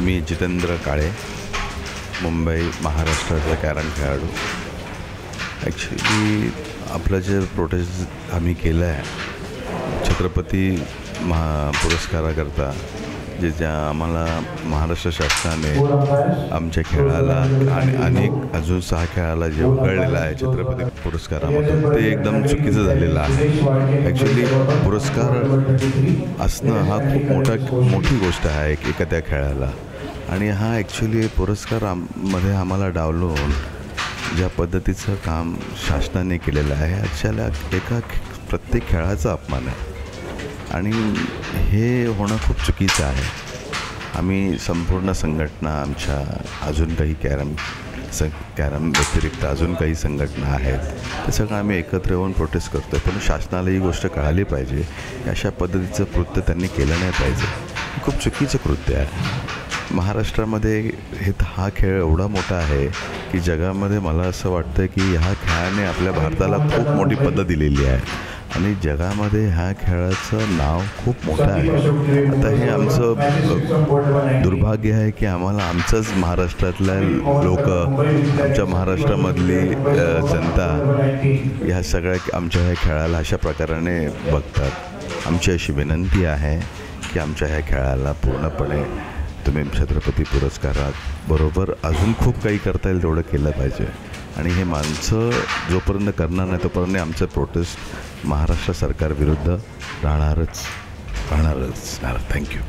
मी जितेंद्र काळे, मुंबई महाराष्ट्राचा कॅरम खेळाडू. ॲक्च्युली आपलं जे प्रोटेस्ट आम्ही केलं आहे छत्रपती पुरस्काराकरता, जे ज्या आम्हाला महाराष्ट्र शासनाने आमच्या खेळाला आणि अनेक अजून 6 खेळाला जे उघडलेलं आहे छत्रपती पुरस्कारामधून, ते एकदम चुकीचं झालेलं आहे. ॲक्च्युली पुरस्कार असणं हा खूप मोठी गोष्ट आहे एखाद्या खेळाला. आणि हा ॲक्च्युली पुरस्कारामध्ये आम्हाला डावलून ज्या पद्धतीचं काम शासनाने केलेलं आहे, अशाला प्रत्येक खेळाचा अपमान आहे आणि हे होणं खूप चुकीचं आहे. आम्ही संपूर्ण संघटना, आमच्या अजून काही कॅरम व्यतिरिक्त अजून काही संघटना आहेत, ते सगळं आम्ही एकत्र येऊन प्रोटेस्ट करतो आहे. पण शासनाला ही गोष्ट कळाली पाहिजे की अशा पद्धतीचं कृत्य त्यांनी केलं नाही पाहिजे. हे खूप चुकीचं कृत्य आहे. महाराष्ट्रामध्ये हा खेळ एवढा मोठा आहे की जगामध्ये मला असं वाटतं की ह्या खेळाने आपल्या भारताला खूप मोठी पद दिलेली आहे आणि जगामध्ये ह्या खेळाचं नाव खूप मोठं आहे. आता हे आमचं दुर्भाग्य आहे की आम्हाला आमचंच महाराष्ट्रातल्या लोक, आमच्या महाराष्ट्रामधली जनता ह्या सगळ्या आमच्या ह्या खेळाला अशा प्रकाराने बघतात. आमची अशी विनंती आहे की आमच्या ह्या खेळाला पूर्णपणे तुम्ही छत्रपती पुरस्कारात बरोबर अजून खूप काही करता येईल तेवढं केलं पाहिजे. आणि हे माणसं जोपर्यंत करणार नाही तोपर्यंत आमचं प्रोटेस्ट महाराष्ट्र सरकारविरुद्ध राहणारच. थँक्यू.